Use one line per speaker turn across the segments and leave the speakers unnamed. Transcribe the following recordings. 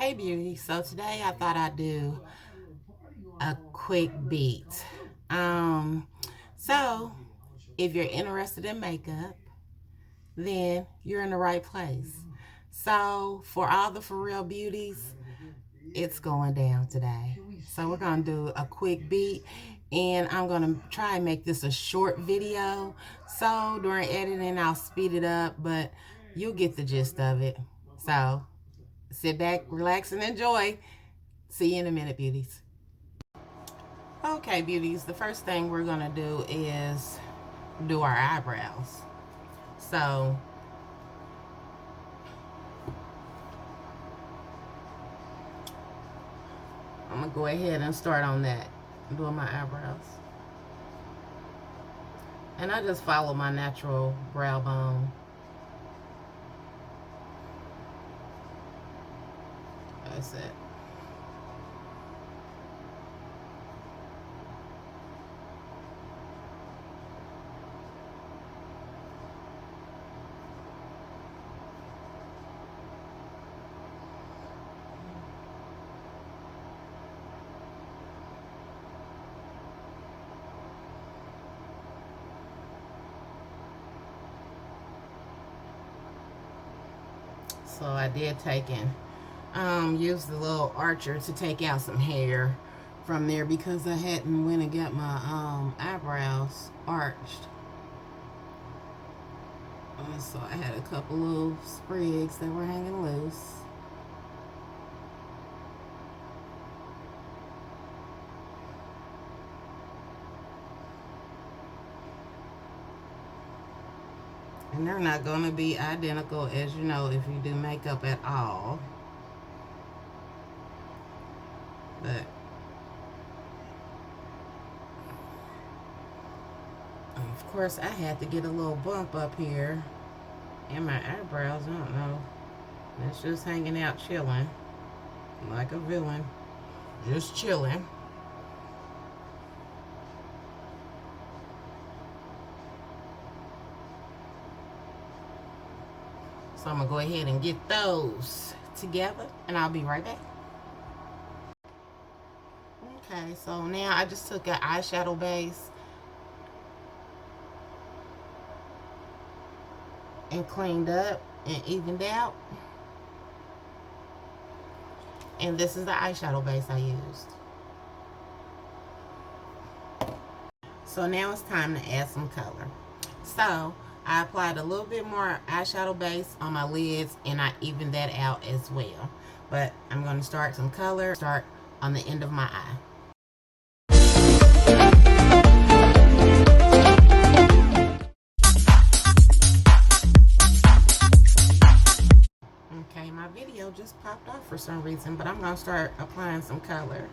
Hey beauty, so today I thought I'd do a quick beat. Um, so if you're interested in makeup, then you're in the right place. So for all the for real beauties, it's going down today. So we're gonna do a quick beat and I'm gonna try and make this a short video. So during editing, I'll speed it up, but you'll get the gist of it. So sit back, relax, and enjoy. See you in a minute, beauties. Okay, beauties, the first thing we're gonna do is do our eyebrows. So I'm gonna go ahead and start on that, doing my eyebrows. And I just follow my natural brow bone. That's it. So I did take and use the little archer to take out some hair from there because I hadn't went and got my eyebrows arched. So I had a couple of sprigs that were hanging loose. And they're not going to be identical, as you know, if you do makeup at all. But of course, I had to get a little bump up here in my eyebrows. I don't know. It's just hanging out chilling like a villain. Just chilling. So I'm going to go ahead and get those together and I'll be right back. Okay, so now I just took an eyeshadow base and cleaned up and evened out. And this is the eyeshadow base I used. So now it's time to add some color. So I applied a little bit more eyeshadow base on my lids and I evened that out as well. But I'm going to start some color, start on the end of my eye. Okay, my video just popped off for some reason, but I'm going to start applying some color.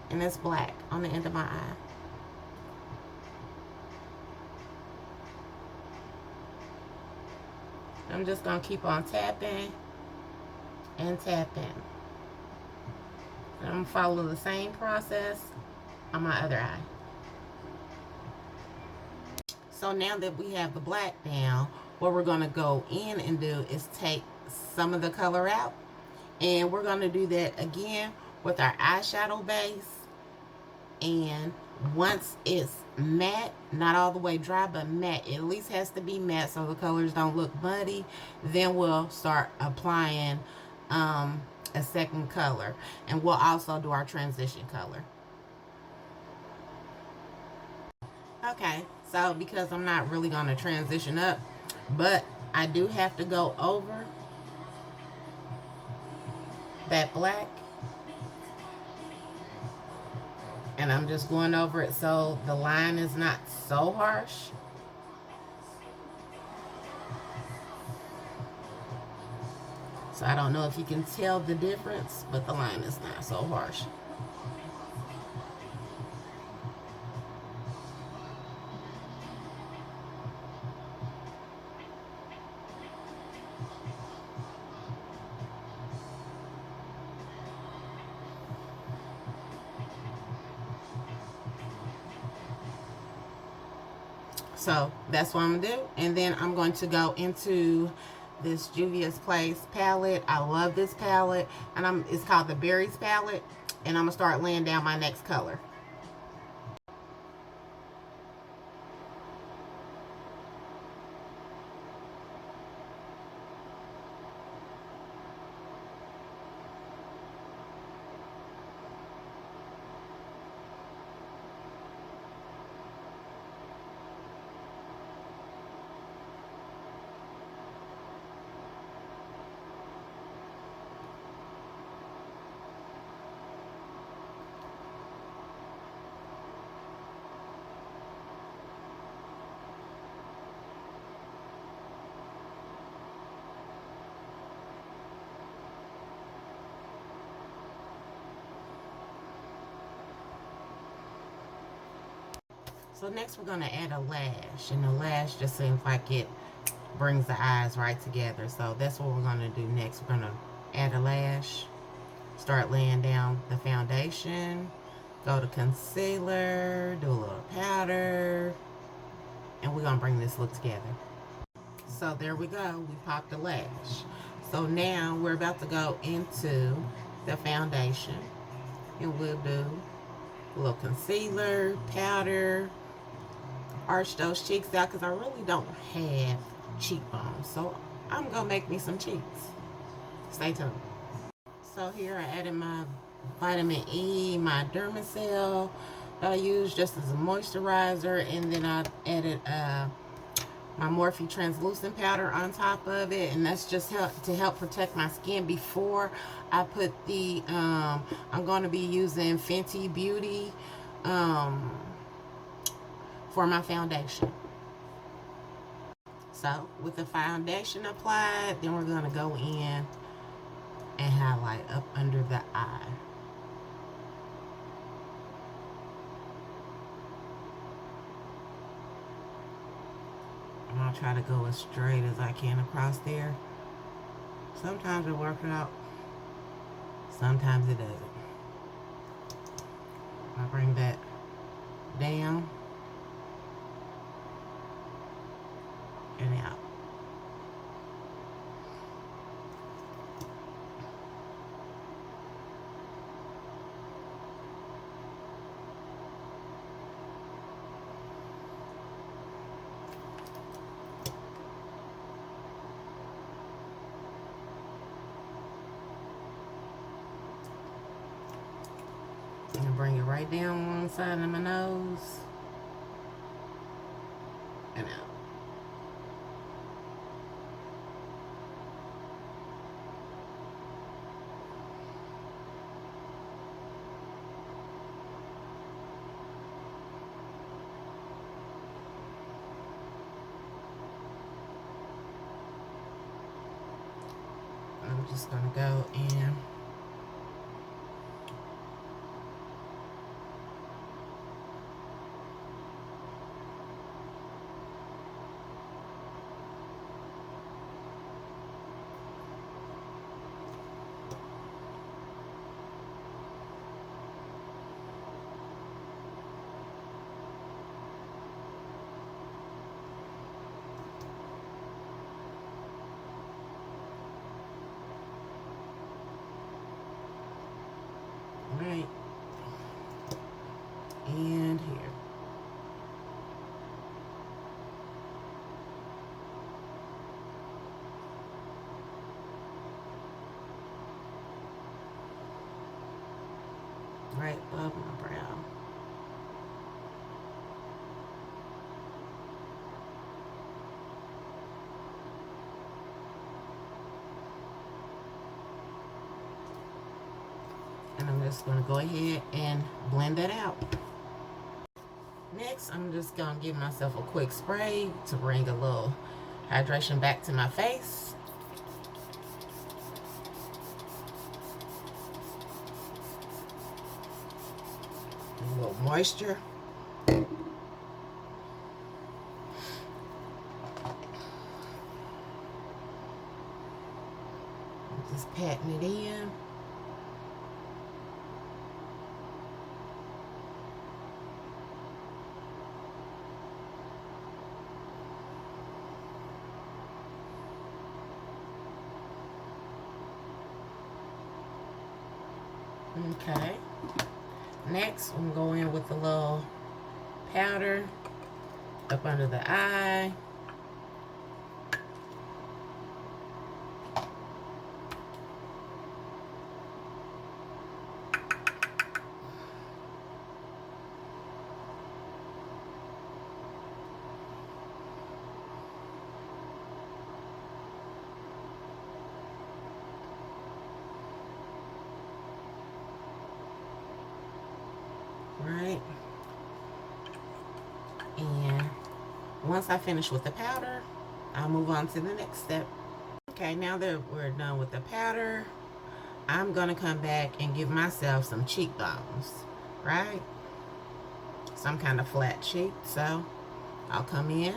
And it's black on the end of my eye. I'm just going to keep on tapping and tapping. And I'm going to follow the same process on my other eye. So now that we have the black down, what we're going to go in and do is take some of the color out. And we're going to do that again with our eyeshadow base. And once it's matte, not all the way dry, but matte, it at least has to be matte so the colors don't look muddy, then we'll start applying a second color, and we'll also do our transition color. Okay, so because I'm not really going to transition up, but I do have to go over that black. And I'm just going over it so the line is not so harsh. So I don't know if you can tell the difference, but the line is not so harsh. So that's what I'm going to do. And then I'm going to go into this Juvia's Place palette. I love this palette, and it's called the Berries palette, and I'm gonna start laying down my next color. So next we're gonna add a lash, and the lash just seems like it brings the eyes right together. So that's what we're gonna do next. We're gonna add a lash, start laying down the foundation, go to concealer, do a little powder, and we're gonna bring this look together. So there we go, we popped the lash. So now we're about to go into the foundation, and we'll do a little concealer, powder, arch those cheeks out because I really don't have cheekbones. So I'm gonna make me some cheeks. Stay tuned. So here I added my vitamin E, my Dermacell that I use just as a moisturizer, and then I added my Morphe translucent powder on top of it, and that's just to help protect my skin before I put the I'm going to be using Fenty Beauty for my foundation. So with the foundation applied, then we're going to go in and highlight up under the eye. I'm going to try to go as straight as I can across there. Sometimes it works out, sometimes it doesn't. I bring that down and out. And bring it right down one side of my nose and out. I'm just gonna go in right and here. Right above my brow. And I'm just going to go ahead and blend that out. Next, I'm just going to give myself a quick spray to bring a little hydration back to my face. A little moisture. Just patting it in. Okay. Next, I'm going to go in with a little powder up under the eye. Right. And once I finish with the powder, I'll move on to the next step. Okay, now that we're done with the powder, I'm gonna come back and give myself some cheekbones, right? Some kind of flat cheek. So I'll come in.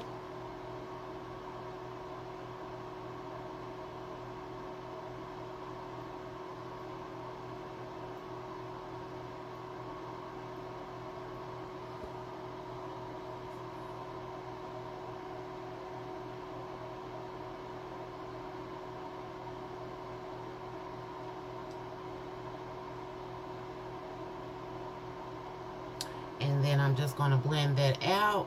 And then I'm just gonna blend that out.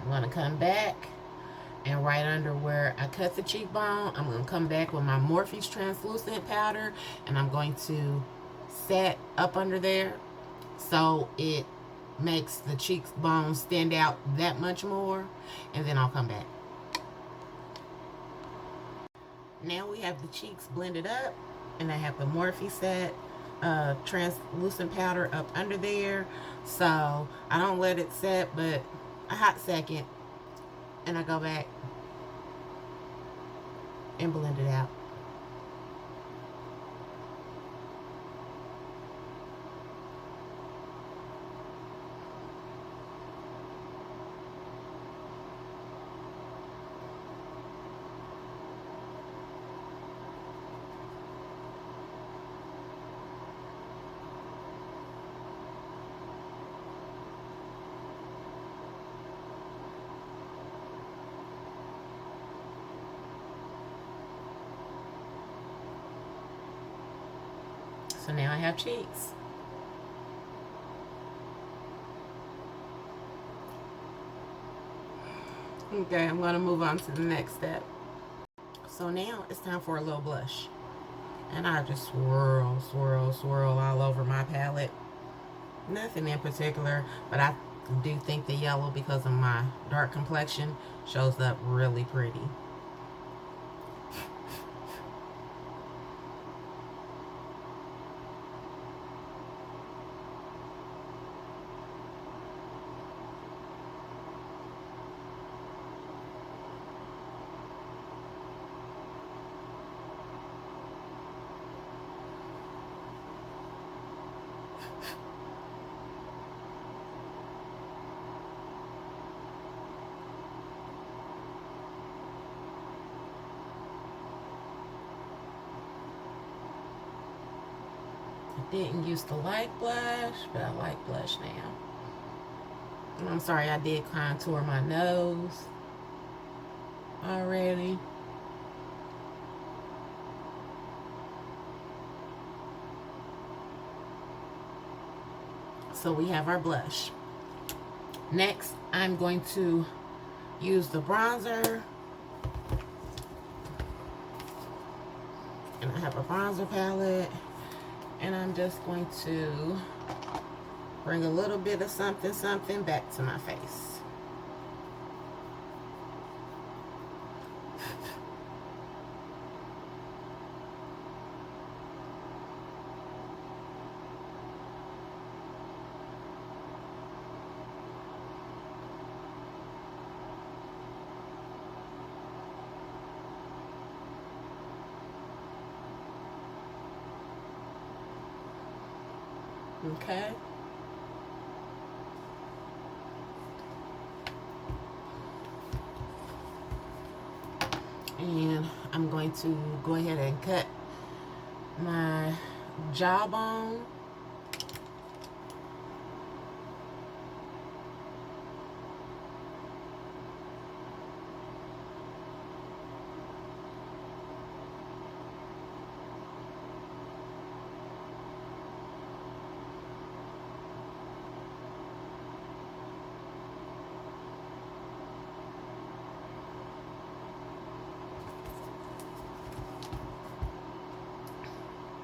I'm gonna come back, and right under where I cut the cheekbone, I'm going to come back with my Morphe translucent powder, and I'm going to set up under there so it makes the cheekbone stand out that much more, and then I'll come back. Now we have the cheeks blended up, and I have the Morphe set translucent powder up under there, so I don't let it set but a hot second, and I go back and blend it out. So now I have cheeks. Okay, I'm going to move on to the next step. So now it's time for a little blush. And I just swirl, swirl, swirl all over my palette. Nothing in particular, but I do think the yellow, because of my dark complexion, shows up really pretty. I didn't used to like blush, but I like blush now. And I'm sorry, I did contour my nose already. So we have our blush. Next, I'm going to use the bronzer. And I have a bronzer palette. And I'm just going to bring a little bit of something, something back to my face. Okay. And I'm going to go ahead and cut my jawbone.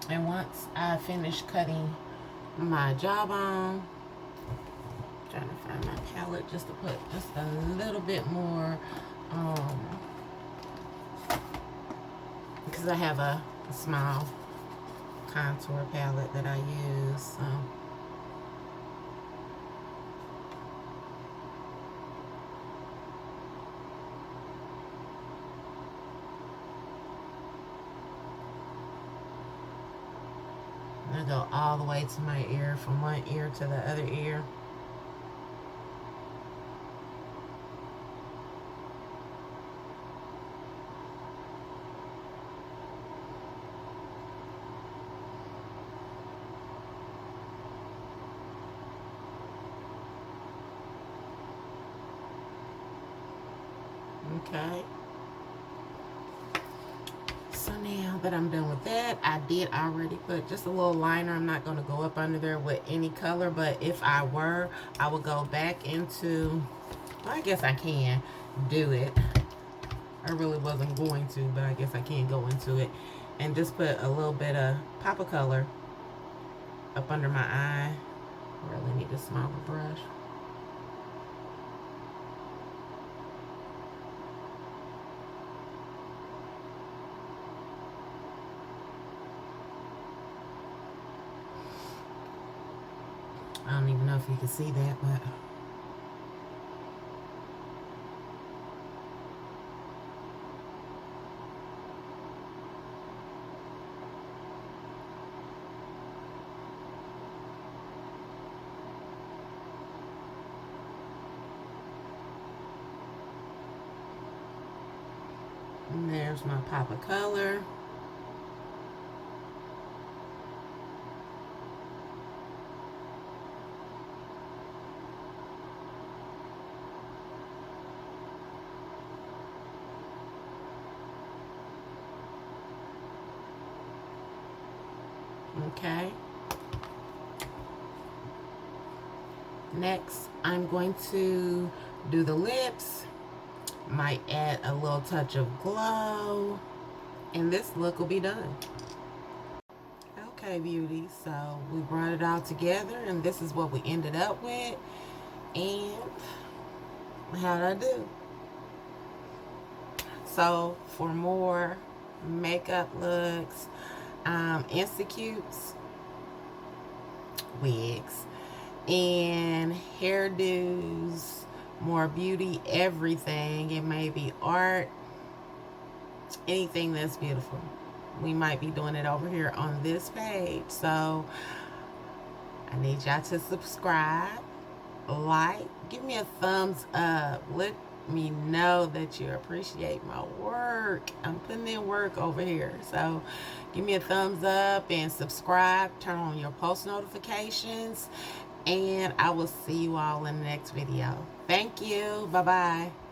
And once I finish cutting my jawbone, trying to find my palette just to put just a little bit more, because I have a small contour palette that I use. So. I go all the way to my ear, from one ear to the other ear. Okay. So now that I'm done with that, I did already put just a little liner. I'm not going to go up under there with any color, but if I were, I would go back into, well, I guess I can do it. I really wasn't going to, but I guess I can go into it and just put a little bit of pop of color up under my eye. Really need a smaller brush. I don't even know if you can see that, but and there's my pop of color. Okay. Next, I'm going to do the lips. Might add a little touch of glow, and this look will be done. Okay, beauty, so we brought it all together, and this is what we ended up with. And how'd I do? So for more makeup looks, Instacutes, wigs, and hairdos, more beauty, everything. It may be art, anything that's beautiful. We might be doing it over here on this page. So I need y'all to subscribe, like, give me a thumbs up. Let me know that you appreciate my work. I'm putting in work over here. So give me a thumbs up and subscribe. Turn on your post notifications. And I will see you all in the next video. Thank you. Bye-bye.